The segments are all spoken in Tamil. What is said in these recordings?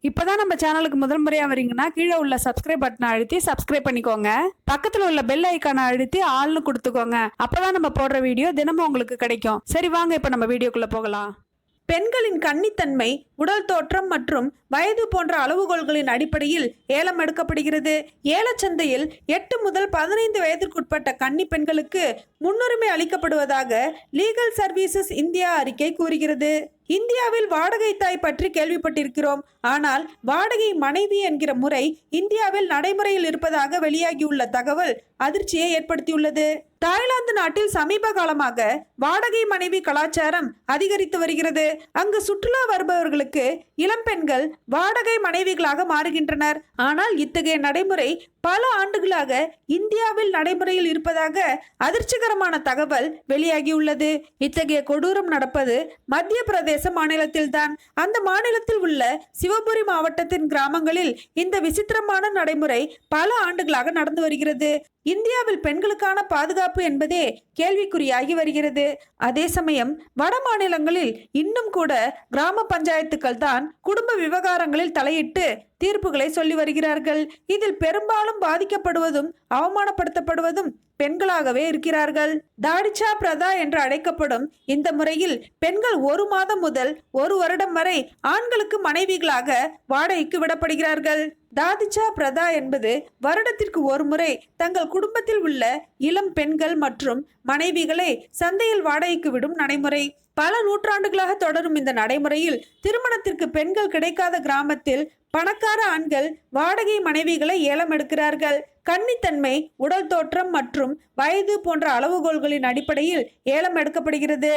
இப்பதான் நம்ம சேனலுக்கு முதல் முறையா வரீங்கன்னா கீழே உள்ள சப்ஸ்கிரைப் பட்டனை அழுத்தி சப்ஸ்கிரைப் பண்ணிக்கோங்க. பக்கத்துல உள்ள பெல் ஐக்கானை அழுத்தி ஆல்னு கொடுத்துக்கோங்க. அப்பதான் நம்ம போடுற வீடியோ தினமும் உங்களுக்கு கிடைக்கும். சரி வாங்க இப்ப நம்ம வீடியோக்குள்ள போகலாம். பெண்களின் கன்னித்தன்மை, உடல் தோற்றம் மற்றும் வயது போன்ற அளவுகோல்களின் அடிப்படையில் ஏலம் எடுக்கப்படுகிறது. ஏலச்சந்தையில் 8 முதல் 15 வயதிற்குட்பட்ட கன்னி பெண்களுக்கு முன்னுரிமை அளிக்கப்படுவதாக லீகல் சர்வீசஸ் இந்தியா அறிக்கை கூறுகிறது. இந்தியாவில் வாடகை தாய் பற்றி கேள்விப்பட்டிருக்கிறோம். ஆனால் வாடகை மனைவி என்கிற முறை இந்தியாவில் நடைமுறையில் இருப்பதாக வெளியாகியுள்ள தகவல் அதிர்ச்சியை ஏற்படுத்தியுள்ளது. தாய்லாந்து நாட்டில் சமீப காலமாக வாடகை மனைவி கலாச்சாரம் அதிகரித்து வருகிறது. அங்கு சுற்றுலா வருபவர்களுக்கு இளம்பெண்கள் வாடகை மனைவிகளாக மாறுகின்றனர். ஆனால் இத்தகைய நடைமுறை பல ஆண்டுகளாக இந்தியாவில் நடைமுறையில் இருப்பதாக அதிர்ச்சிகரமான தகவல் வெளியாகியுள்ளது. இத்தகைய கொடூரம் நடப்பது மத்திய பிரதேச மாநிலத்தில்தான். அந்த மாநிலத்தில் உள்ள சிவபுரி மாவட்டத்தின் கிராமங்களில் இந்த விசித்திரமான நடைமுறை பல ஆண்டுகளாக நடந்து வருகிறது. இந்தியாவில் பெண்களுக்கான பாதுகாப்பு என்பதே கேள்விக்குறியாகி வருகிறது. அதே சமயம் வட மாநிலங்களில் இன்னும் கூட கிராம பஞ்சாயத்துக்கள் தான் குடும்ப விவகாரங்களில் தலையிட்டு தீர்ப்புகளை சொல்லி வருகிறார்கள். இதில் பெரும்பாலும் பாதிக்கப்படுவதும் அவமானப்படுத்தப்படுவதும் பெண்களாகவே இருக்கிறார்கள். தாடிச்சா பிரதா என்று அழைக்கப்படும் இந்த முறையில் பெண்கள் 1 மாதம் முதல் 1 வருடம் வரை ஆண்களுக்கு மனைவிகளாக வாடகைக்கு விடப்படுகிறார்கள். தாதிச்சா பிரதா என்பது வருடத்திற்கு ஒரு முறை தங்கள் குடும்பத்தில் உள்ள இளம் பெண்கள் மற்றும் மனைவிகளை சந்தையில் வாடகைக்கு விடும் நடைமுறை. பல நூற்றாண்டுகளாக தொடரும் இந்த நடைமுறையில் திருமணத்திற்கு பெண்கள் கிடைக்காத கிராமத்தில் பணக்கார ஆண்கள் வாடகை மனைவிகளை ஏலம் எடுக்கிறார்கள். கன்னித்தன்மை, உடல் தோற்றம் மற்றும் வயது போன்ற அளவுகோல்களின் அடிப்படையில் ஏலம் எடுக்கப்படுகிறது.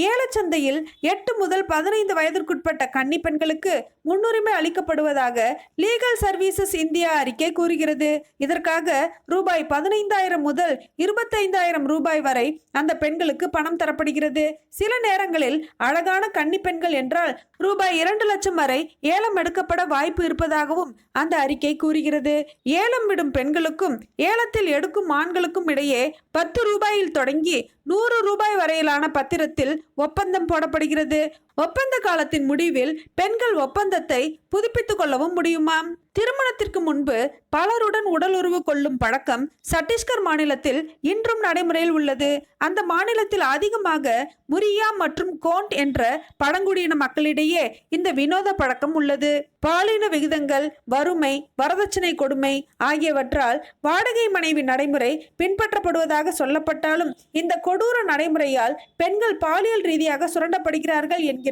ஏலச்சந்தையில் 8 முதல் 15 வயதிற்குட்பட்ட கன்னி பெண்களுக்கு முன்னுரிமை அளிக்கப்படுவதாக லீகல் சர்வீசஸ் இந்தியா அறிக்கை கூறுகிறது. இதற்காக ரூபாய் 15,000 முதல் 25,000 ரூபாய் வரை அந்த பெண்களுக்கு பணம் தரப்படுகிறது. சில நேரங்களில் அழகான கன்னி பெண்கள் என்றால் ரூபாய் 2 லட்சம் வரை ஏலம் எடுக்கப்பட வாய்ப்பு இருப்பதாகவும் அந்த அறிக்கை கூறுகிறது. ஏலம் விடும் பெண்களுக்கும் ஏலத்தில் எடுக்கும் ஆண்களுக்கும் இடையே 10 ரூபாயில் தொடங்கி 100 ரூபாய் வரையிலான பத்திரத்தில் ஒப்பந்தம் போடப்படுகிறது. ஒப்பந்த காலத்தின் முடிவில் பெண்கள் ஒப்பந்தத்தை புதுப்பித்துக் கொள்ளவும் முடியுமாம். திருமணத்திற்கு முன்பு பலருடன் உடலுறவு கொள்ளும் பழக்கம் சத்தீஸ்கர் மாநிலத்தில் இன்றும் நடைமுறையில் உள்ளது. அந்த மாநிலத்தில் அதிகமாக முரியா மற்றும் கோண்ட் என்ற பழங்குடியின மக்களிடையே இந்த வினோத பழக்கம் உள்ளது. பாலின விகிதங்கள், வறுமை, வரதட்சணை கொடுமை ஆகியவற்றால் வாடகை மனைவி நடைமுறை பின்பற்றப்படுவதாக சொல்லப்பட்டாலும் இந்த கொடூர நடைமுறையால் பெண்கள் பாலியல் ரீதியாக சுரண்டப்படுகிறார்கள் என்கிற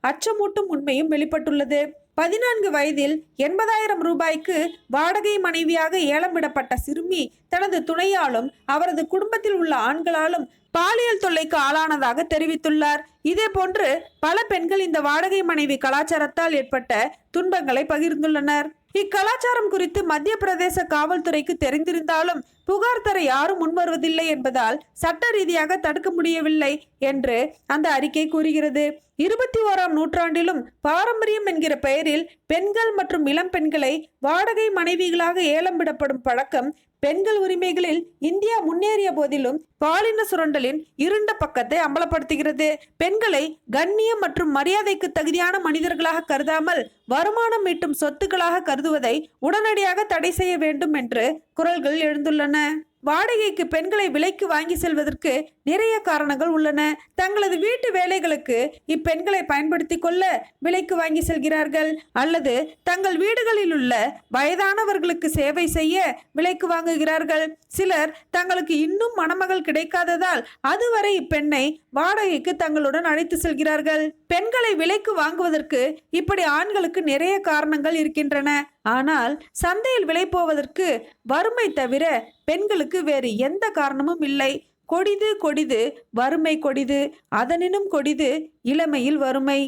அச்சமூட்டும் உண்மையும் வெளிப்பட்டுள்ளது. 14 வயதில் 80,000 ரூபாய்க்கு வாடகை மனைவியாக ஏலம் விடப்பட்ட சிறுமி தனது துணையாலும் அவரது குடும்பத்தில் உள்ள ஆண்களாலும் பாலியல் தொல்லைக்கு ஆளானதாக தெரிவித்துள்ளார். இதே போன்று பல பெண்கள் இந்த வாடகை மனைவி கலாச்சாரத்தால் ஏற்பட்ட துன்பங்களை பகிர்ந்துள்ளனர். இக்கலாச்சாரம் குறித்து மத்திய பிரதேச காவல்துறைக்கு தெரிந்திருந்தாலும் புகார் தர யாரும் முன்வருவதில்லை என்பதால் சட்ட ரீதியாக தடுக்க முடியவில்லை என்று அந்த அறிக்கை கூறுகிறது. 21ஆம் நூற்றாண்டிலும் பாரம்பரியம் என்கிற பெயரில் பெண்கள் மற்றும் இளம் பெண்களை வாடகை மனைவிகளாக ஏலம் விடப்படும் பழக்கம் பெண்கள் உரிமைகளில் இந்தியா முன்னேறிய போதிலும் பாலின சுரண்டலின் இருண்ட பக்கத்தை அம்பலப்படுத்துகிறது. பெண்களை கண்ணியம் மற்றும் மரியாதைக்கு தகுதியான மனிதர்களாக கருதாமல் வருமானம் ஈட்டும் சொத்துக்களாக கருதுவதை உடனடியாக தடை செய்ய வேண்டும் என்று குரல்கள் எழுந்துள்ளன. வாடகைக்கு பெண்களை விலைக்கு வாங்கி செல்வதற்கு நிறைய காரணங்கள் உள்ளன. தங்களது வீட்டு வேலைகளுக்கு இப்பெண்களை பயன்படுத்தி கொள்ள விலைக்கு வாங்கி செல்கிறார்கள், அல்லது தங்கள் வீடுகளில் உள்ள வயதானவர்களுக்கு சேவை செய்ய விலைக்கு வாங்குகிறார்கள். சிலர் தங்களுக்கு இன்னும் மணமகள் கிடைக்காததால் அதுவரை இப்பெண்ணை வாடகைக்கு தங்களுடன் அழைத்து செல்கிறார்கள். பெண்களை விலைக்கு வாங்குவதற்கு இப்படி ஆண்களுக்கு நிறைய காரணங்கள் இருக்கின்றன. ஆனால் சந்தையில் விலை போவதற்கு வறுமை தவிர பெண்களுக்கு வேறு எந்த காரணமும் இல்லை. கொடிது கொடிது வறுமை கொடிது, அதனினும் கொடிது இளமையில் வறுமை.